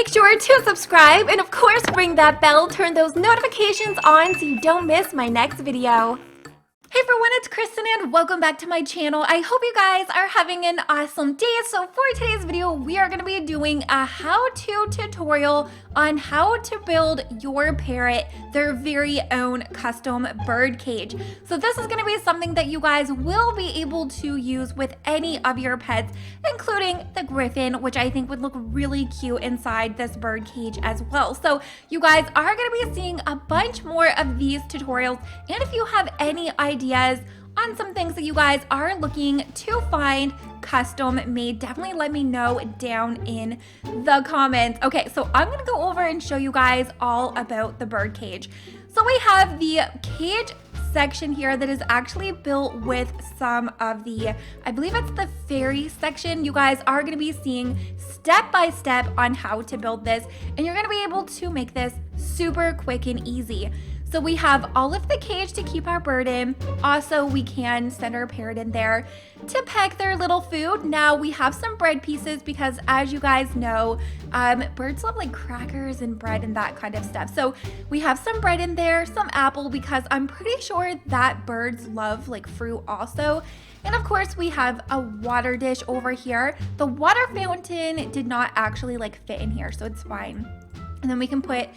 Make sure to subscribe and of course ring that bell, turn those notifications on so you don't miss my next video. Hey everyone, it's Krystin and welcome back to my channel. I hope you guys are having an awesome day. So for today's video, we are going to be doing a how-to tutorial on how to build your parrot their very own custom bird cage. So this is going to be something that you guys will be able to use with any of your pets, including the griffin, which I think would look really cute inside this bird cage as well. So you guys are going to be seeing a bunch more of these tutorials, and if you have any ideas on some things that you guys are looking to find custom made, definitely let me know down in the comments. Okay, so I'm gonna go over and show you guys all about the bird cage. So we have the cage section here that is actually built with some of the, I believe it's the fairy section. You guys are going to be seeing step by step on how to build this, and you're going to be able to make this super quick and easy. So we have all of the cage to keep our bird in. Also, we can send our parrot in there to peck their little food. Now we have some bread pieces because, as you guys know, birds love like crackers and bread and that kind of stuff. So we have some bread in there, some apple, because I'm pretty sure that birds love like fruit also. And of course we have a water dish over here. The water fountain did not actually like fit in here, so it's fine. And then we can put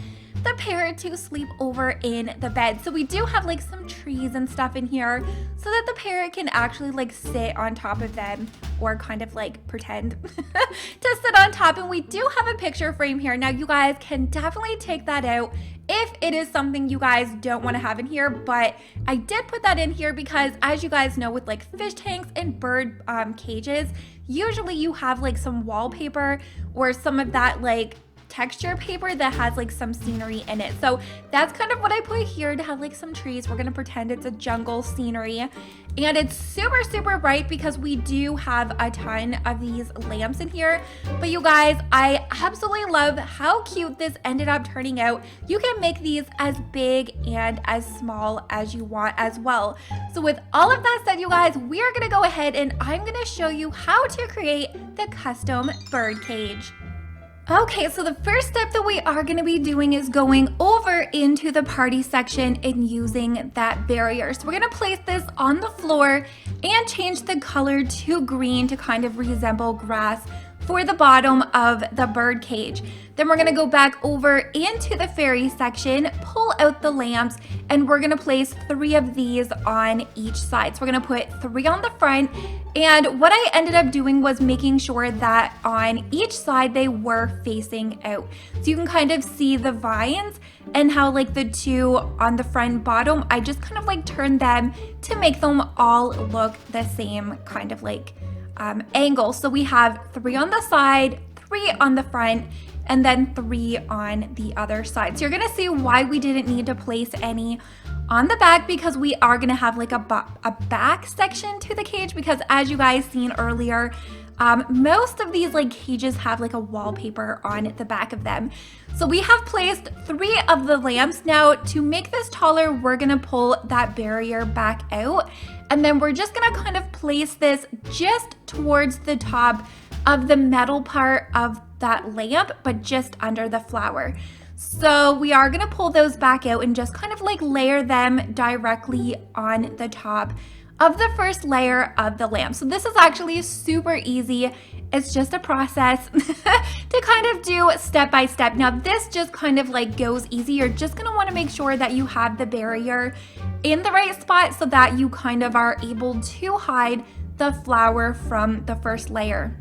the parrot to sleep over in the bed. So we do have like some trees and stuff in here so that the parrot can actually like sit on top of them, or kind of like pretend to sit on top. And we do have a picture frame here. Now you guys can definitely take that out if it is something you guys don't want to have in here, but I did put that in here because, as you guys know, with like fish tanks and bird cages, usually you have like some wallpaper or some of that like texture paper that has like some scenery in it. So that's kind of what I put here to have like some trees. We're gonna pretend it's a jungle scenery, and it's super super bright because we do have a ton of these lamps in here. But you guys, I absolutely love how cute this ended up turning out. You can make these as big and as small as you want as well. So with all of that said, you guys, we are gonna go ahead and I'm gonna show you how to create the custom bird cage. Okay, so the first step that we are going to be doing is going over into the party section and using that barrier. So we're going to place this on the floor and change the color to green to kind of resemble grass for the bottom of the bird cage. Then we're gonna go back over into the fairy section, pull out the lamps, and we're gonna place 3 of these on each side. So we're gonna put 3 on the front, and what I ended up doing was making sure that on each side they were facing out. So you can kind of see the vines and how like the 2 on the front bottom, I just kind of like turned them to make them all look the same kind of like angle. So we have 3 on the side, 3 on the front, and then 3 on the other side. So you're gonna see why we didn't need to place any on the back, because we are gonna have like a back section to the cage, because as you guys seen earlier, most of these like cages have like a wallpaper on the back of them. So we have placed 3 of the lamps. Now to make this taller, we're gonna pull that barrier back out, and then we're just gonna kind of place this just towards the top of the metal part of that lamp, but just under the flower. So we are gonna pull those back out and just kind of like layer them directly on the top of the first layer of the lamp. So this is actually super easy. It's just a process to kind of do step by step. Now this just kind of like goes easy. You're just gonna wanna make sure that you have the barrier in the right spot so that you kind of are able to hide the flower from the first layer.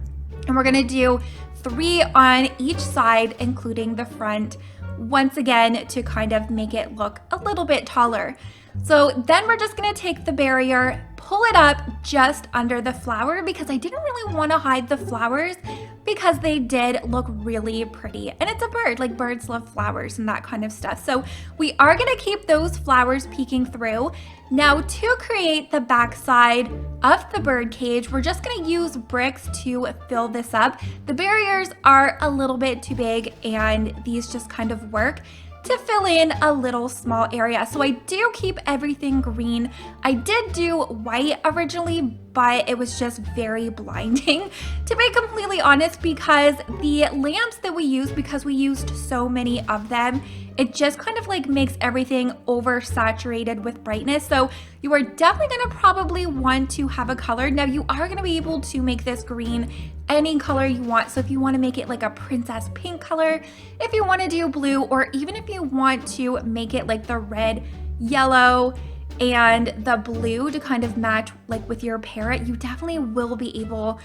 And we're gonna do 3 on each side, including the front, once again, to kind of make it look a little bit taller. So then we're just gonna take the barrier, pull it up just under the flower, because I didn't really want to hide the flowers because they did look really pretty. And it's a bird, like birds love flowers and that kind of stuff. So we are gonna keep those flowers peeking through. Now to create the back side of the bird cage, we're just gonna use bricks to fill this up. The barriers are a little bit too big, and these just kind of work to fill in a little small area. So I do keep everything green. I did do white originally, but it was just very blinding, to be completely honest, because the lamps that we used, because we used so many of them, it just kind of like makes everything oversaturated with brightness. So you are definitely going to probably want to have a color. Now you are going to be able to make this green any color you want. So if you want to make it like a princess pink color, if you want to do blue, or even if you want to make it like the red, yellow, and the blue to kind of match like with your parrot, you definitely will be able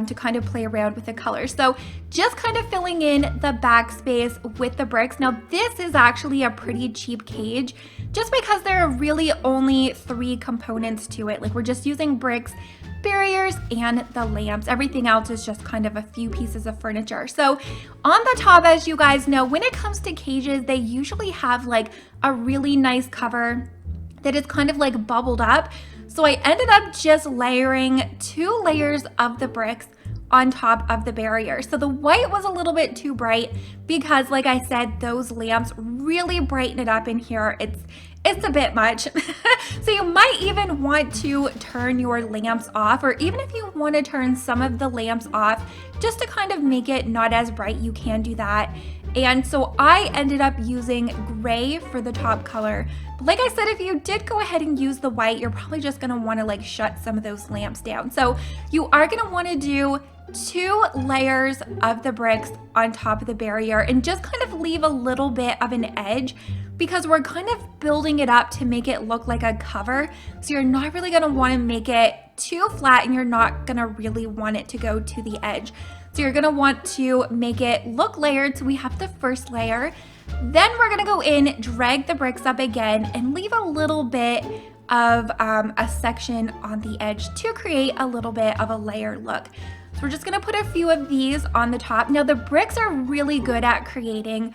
to kind of play around with the colors. So just kind of filling in the backspace with the bricks. Now this is actually a pretty cheap cage just because there are really only 3 components to it. Like we're just using bricks, barriers, and the lamps. Everything else is just kind of a few pieces of furniture. So on the top, as you guys know, when it comes to cages, they usually have like a really nice cover that is kind of like bubbled up. So I ended up just layering 2 layers of the bricks on top of the barrier. So the white was a little bit too bright because, like I said, those lamps really brighten it up in here. It's a bit much. So you might even want to turn your lamps off, or even if you want to turn some of the lamps off just to kind of make it not as bright, you can do that. And so I ended up using gray for the top color. But like I said, if you did go ahead and use the white, you're probably just gonna wanna like shut some of those lamps down. So you are gonna wanna do 2 layers of the bricks on top of the barrier and just kind of leave a little bit of an edge, because we're kind of building it up to make it look like a cover. So you're not really gonna wanna make it too flat, and you're not gonna really want it to go to the edge. So you're gonna want to make it look layered. So we have the first layer. Then we're gonna go in, drag the bricks up again, and leave a little bit of a section on the edge to create a little bit of a layered look. So we're just gonna put a few of these on the top. Now the bricks are really good at creating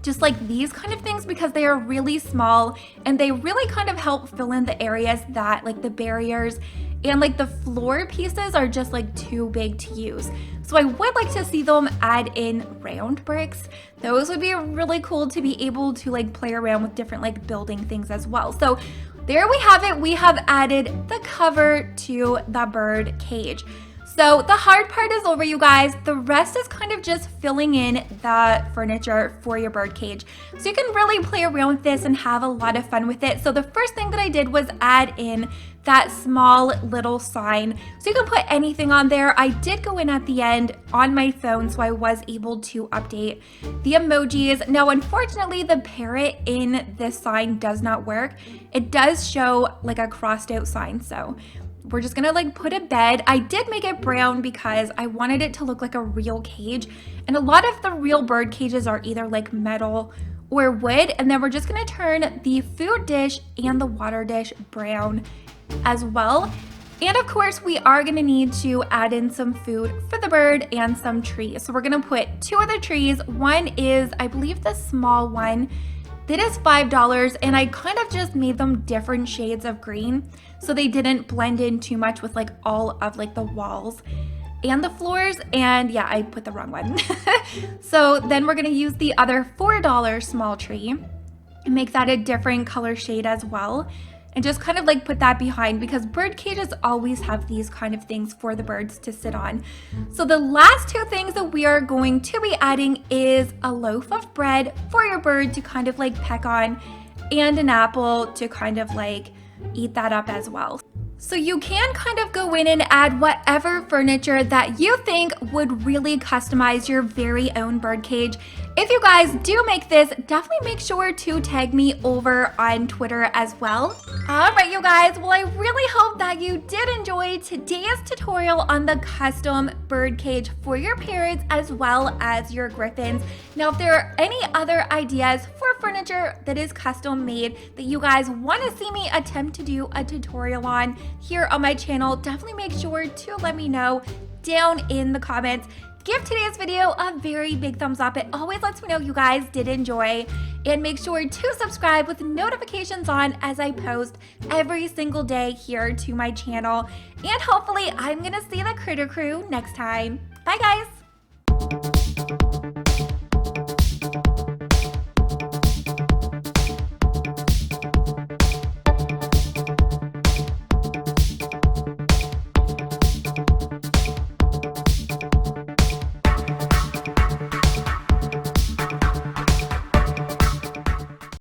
just like these kind of things because they are really small, and they really kind of help fill in the areas that like the barriers and like the floor pieces are just like too big to use. So I would like to see them add in round bricks. Those would be really cool to be able to like play around with different like building things as well. So there we have it. We have added the cover to the bird cage. So the hard part is over, you guys. The rest is kind of just filling in the furniture for your bird cage. So you can really play around with this and have a lot of fun with it. So the first thing that I did was add in that small little sign. So you can put anything on there. I did go in at the end on my phone, so I was able to update the emojis. Now, unfortunately, the parrot in this sign does not work. It does show like a crossed out sign, so we're just gonna like put a bed. I did make it brown because I wanted it to look like a real cage. And a lot of the real bird cages are either like metal or wood. And then we're just gonna turn the food dish and the water dish brown as well. And of course, we are gonna need to add in some food for the bird and some trees. So we're gonna put 2 of the trees. One is, I believe, the small one. That is $5, and I kind of just made them different shades of green so they didn't blend in too much with like all of like the walls and the floors. And yeah, I put the wrong one. So then we're gonna use the other $4 small tree and make that a different color shade as well, and just kind of like put that behind, because bird cages always have these kind of things for the birds to sit on. So the last 2 things that we are going to be adding is a loaf of bread for your bird to kind of like peck on, and an apple to kind of like eat that up as well. So you can kind of go in and add whatever furniture that you think would really customize your very own bird cage. If you guys do make this, definitely make sure to tag me over on Twitter as well. All right, you guys, well, I really hope that you did enjoy today's tutorial on the custom bird cage for your parrots as well as your griffins. Now, if there are any other ideas for furniture that is custom made that you guys want to see me attempt to do a tutorial on here on my channel, definitely make sure to let me know down in the comments. Give today's video a very big thumbs up. It always lets me know you guys did enjoy. And make sure to subscribe with notifications on as I post every single day here to my channel. And hopefully I'm gonna see the Critter Crew next time. Bye, guys.